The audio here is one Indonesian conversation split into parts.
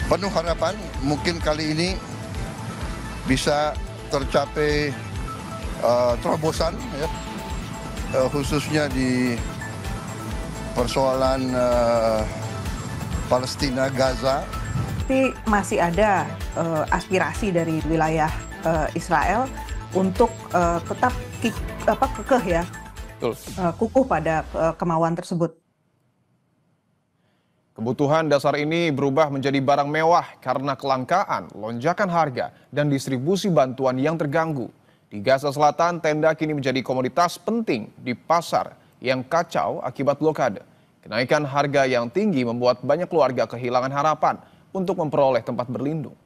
penuh harapan mungkin kali ini bisa tercapai terobosan ya, khususnya di persoalan Palestina, Gaza. Tapi masih ada aspirasi dari wilayah Israel untuk tetap kekeh ya, kukuh pada kemauan tersebut. Kebutuhan dasar ini berubah menjadi barang mewah karena kelangkaan, lonjakan harga, dan distribusi bantuan yang terganggu. Di Gaza Selatan, tenda kini menjadi komoditas penting di pasar yang kacau akibat blokade. Kenaikan harga yang tinggi membuat banyak keluarga kehilangan harapan untuk memperoleh tempat berlindung.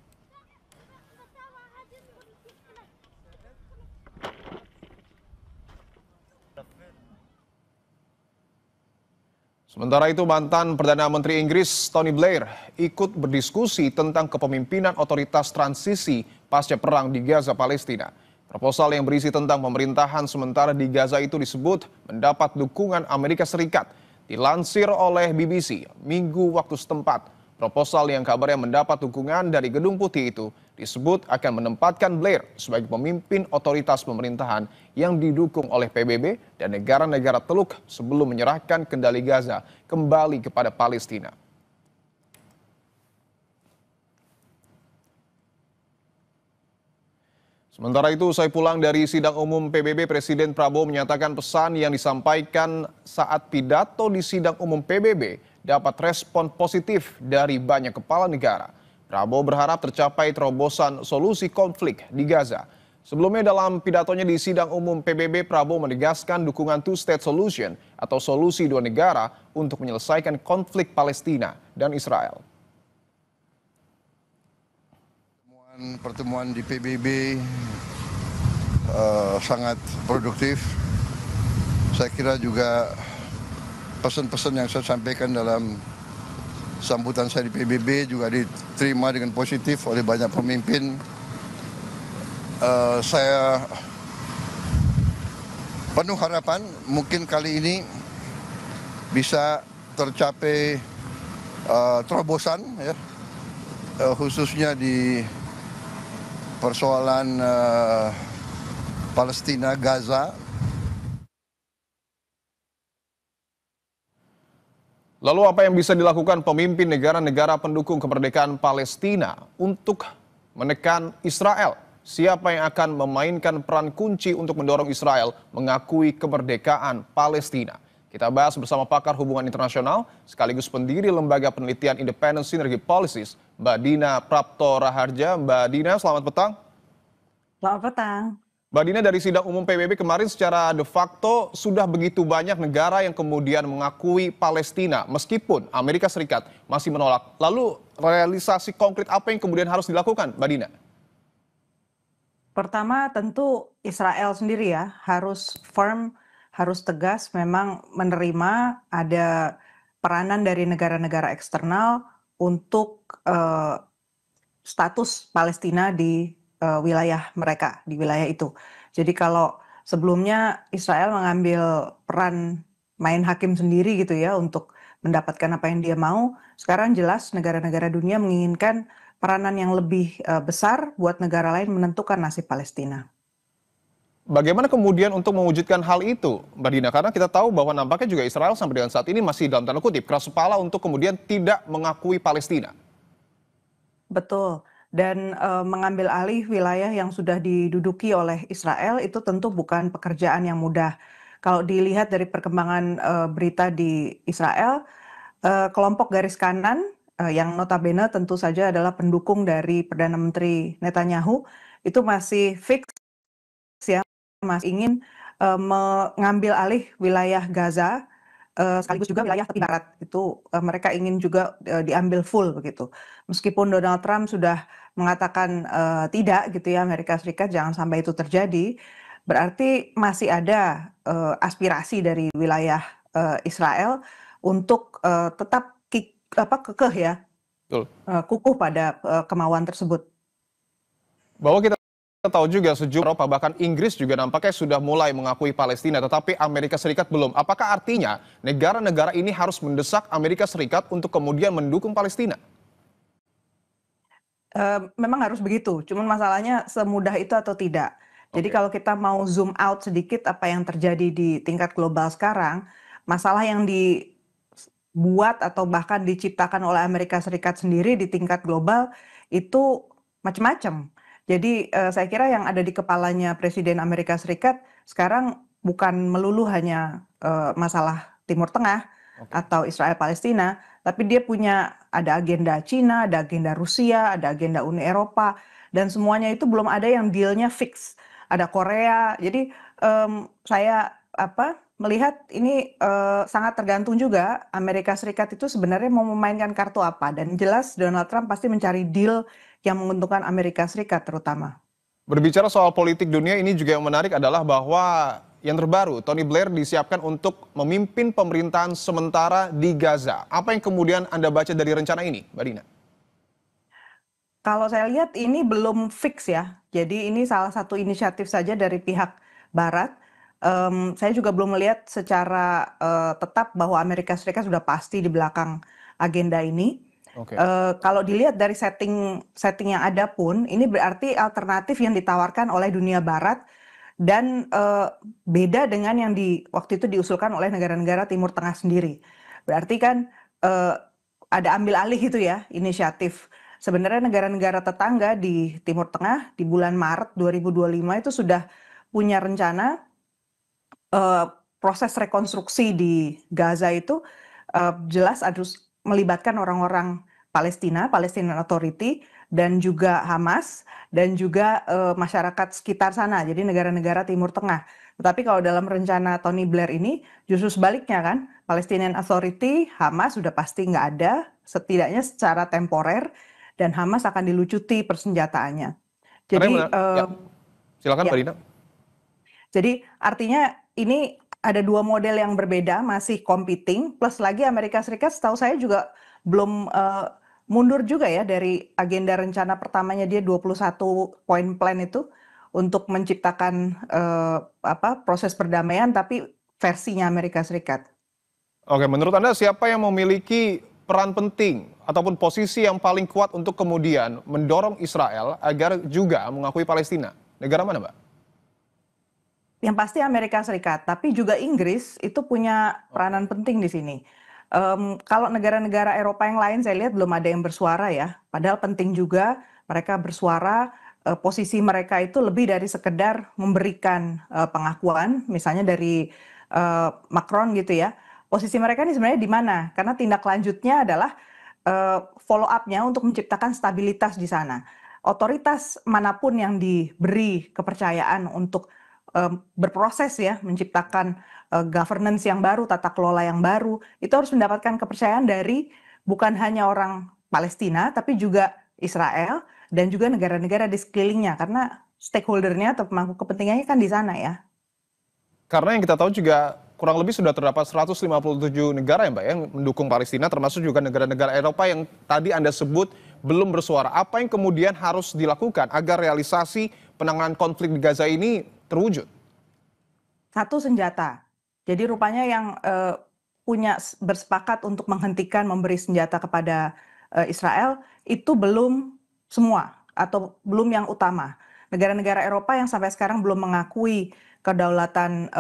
Sementara itu, mantan Perdana Menteri Inggris Tony Blair ikut berdiskusi tentang kepemimpinan otoritas transisi pasca perang di Gaza, Palestina. Proposal yang berisi tentang pemerintahan sementara di Gaza itu disebut mendapat dukungan Amerika Serikat. Dilansir oleh BBC, Minggu waktu setempat, proposal yang kabarnya mendapat dukungan dari Gedung Putih itu disebut akan menempatkan Blair sebagai pemimpin otoritas pemerintahan yang didukung oleh PBB dan negara-negara Teluk sebelum menyerahkan kendali Gaza kembali kepada Palestina. Sementara itu, usai pulang dari sidang umum PBB, Presiden Prabowo menyatakan pesan yang disampaikan saat pidato di sidang umum PBB dapat respon positif dari banyak kepala negara. Prabowo berharap tercapai terobosan solusi konflik di Gaza. Sebelumnya dalam pidatonya di sidang umum PBB, Prabowo menegaskan dukungan two-state solution atau solusi dua negara untuk menyelesaikan konflik Palestina dan Israel. Pertemuan di PBB sangat produktif. Saya kira juga pesan-pesan yang saya sampaikan dalam sambutan saya di PBB juga diterima dengan positif oleh banyak pemimpin. Saya penuh harapan mungkin kali ini bisa tercapai terobosan ya, khususnya di persoalan Palestina, Gaza. Lalu apa yang bisa dilakukan pemimpin negara-negara pendukung kemerdekaan Palestina untuk menekan Israel? Siapa yang akan memainkan peran kunci untuk mendorong Israel mengakui kemerdekaan Palestina? Kita bahas bersama pakar hubungan internasional sekaligus pendiri Lembaga Penelitian Independent Synergy Policies, Mbak Dina Prapto Raharja. Mbak Dina, selamat petang. Selamat petang. Mbak Dina, dari sidang umum PBB kemarin secara de facto sudah begitu banyak negara yang kemudian mengakui Palestina meskipun Amerika Serikat masih menolak. Lalu realisasi konkret apa yang kemudian harus dilakukan, Mbak Dina? Pertama tentu Israel sendiri ya harus firm, harus tegas memang menerima ada peranan dari negara-negara eksternal untuk status Palestina di wilayah mereka, di wilayah itu. Jadi kalau sebelumnya Israel mengambil peran main hakim sendiri gitu ya untuk mendapatkan apa yang dia mau, sekarang jelas negara-negara dunia menginginkan peranan yang lebih besar buat negara lain menentukan nasib Palestina. Bagaimana kemudian untuk mewujudkan hal itu, Mbak Dina? Karena kita tahu bahwa nampaknya juga Israel sampai dengan saat ini masih dalam tanda kutip keras kepala untuk kemudian tidak mengakui Palestina. Betul. Dan mengambil alih wilayah yang sudah diduduki oleh Israel itu tentu bukan pekerjaan yang mudah. Kalau dilihat dari perkembangan berita di Israel, kelompok garis kanan yang notabene tentu saja adalah pendukung dari Perdana Menteri Netanyahu itu masih fix ya, masih ingin mengambil alih wilayah Gaza sekaligus juga wilayah tepi barat itu mereka ingin juga diambil full begitu. Meskipun Donald Trump sudah mengatakan tidak gitu ya, Amerika Serikat jangan sampai itu terjadi, berarti masih ada aspirasi dari wilayah Israel untuk tetap kekeh ya, kukuh pada kemauan tersebut. Bahwa kita tahu juga sejumlah Eropa bahkan Inggris juga nampaknya sudah mulai mengakui Palestina, tetapi Amerika Serikat belum. Apakah artinya negara-negara ini harus mendesak Amerika Serikat untuk kemudian mendukung Palestina? Memang harus begitu, cuman masalahnya semudah itu atau tidak. Jadi Oke. kalau kita mau zoom out sedikit apa yang terjadi di tingkat global sekarang, masalah yang dibuat atau bahkan diciptakan oleh Amerika Serikat sendiri di tingkat global itu macam-macam. Jadi, saya kira yang ada di kepalanya Presiden Amerika Serikat sekarang bukan melulu hanya, masalah Timur Tengah Oke. atau Israel Palestina, tapi dia punya ada agenda Cina, ada agenda Rusia, ada agenda Uni Eropa, dan semuanya itu belum ada yang deal-nya fix. Ada Korea, jadi saya melihat ini sangat tergantung juga Amerika Serikat itu sebenarnya mau memainkan kartu apa, dan jelas Donald Trump pasti mencari deal yang menguntungkan Amerika Serikat terutama. Berbicara soal politik dunia, ini juga yang menarik adalah bahwa yang terbaru, Tony Blair disiapkan untuk memimpin pemerintahan sementara di Gaza. Apa yang kemudian Anda baca dari rencana ini, Mbak Dina? Kalau saya lihat ini belum fix ya, jadi ini salah satu inisiatif saja dari pihak barat. Saya juga belum melihat secara, tetap bahwa Amerika Serikat sudah pasti di belakang agenda ini. Oke. Kalau dilihat dari setting yang ada pun, ini berarti alternatif yang ditawarkan oleh dunia barat dan, beda dengan yang waktu itu diusulkan oleh negara-negara Timur Tengah sendiri. Berarti kan, eee, ada ambil alih itu ya, inisiatif. Sebenarnya negara-negara tetangga di Timur Tengah di bulan Maret 2025 itu sudah punya rencana, eee, proses rekonstruksi di Gaza itu, jelas harus melibatkan orang-orang Palestina, Palestinian Authority, dan juga Hamas, dan juga, masyarakat sekitar sana, jadi negara-negara Timur Tengah. Tetapi kalau dalam rencana Tony Blair ini justru sebaliknya kan, Palestinian Authority, Hamas sudah pasti nggak ada, setidaknya secara temporer, dan Hamas akan dilucuti persenjataannya. Karena yang Jadi, ya, silakan ya. Mbak Dina. Jadi artinya ini ada dua model yang berbeda masih competing, plus lagi Amerika Serikat setahu saya juga belum, mundur juga ya dari agenda rencana pertamanya dia 21 point plan itu untuk menciptakan, proses perdamaian tapi versinya Amerika Serikat. Oke, menurut Anda siapa yang memiliki peran penting ataupun posisi yang paling kuat untuk kemudian mendorong Israel agar juga mengakui Palestina? Negara mana, Mbak? Yang pasti Amerika Serikat, tapi juga Inggris itu punya Oke. peranan penting di sini. Kalau negara-negara Eropa yang lain saya lihat belum ada yang bersuara ya, padahal penting juga mereka bersuara, posisi mereka itu lebih dari sekedar memberikan, pengakuan misalnya dari, Macron gitu ya. Posisi mereka ini sebenarnya di mana? Karena tindak lanjutnya adalah, follow up-nya untuk menciptakan stabilitas di sana. Otoritas manapun yang diberi kepercayaan untuk berproses ya, menciptakan, governance yang baru, tata kelola yang baru, itu harus mendapatkan kepercayaan dari bukan hanya orang Palestina, tapi juga Israel dan juga negara-negara di sekelilingnya, karena stakeholder-nya atau pemangku kepentingannya kan di sana ya. Karena yang kita tahu juga kurang lebih sudah terdapat 157 negara ya Mbak yang mendukung Palestina, termasuk juga negara-negara Eropa yang tadi Anda sebut belum bersuara. Apa yang kemudian harus dilakukan agar realisasi penanganan konflik di Gaza ini terwujud? Satu, senjata. Jadi rupanya yang, bersepakat untuk menghentikan memberi senjata kepada, Israel, itu belum semua atau belum yang utama. Negara-negara Eropa yang sampai sekarang belum mengakui kedaulatan,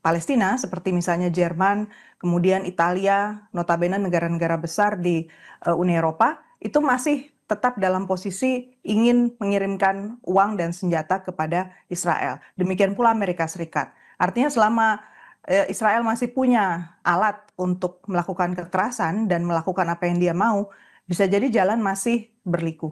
Palestina seperti misalnya Jerman, kemudian Italia, notabene negara-negara besar di, Uni Eropa, itu masih tetap dalam posisi ingin mengirimkan uang dan senjata kepada Israel. Demikian pula Amerika Serikat. Artinya selama, Israel masih punya alat untuk melakukan kekerasan dan melakukan apa yang dia mau, bisa jadi jalan masih berliku.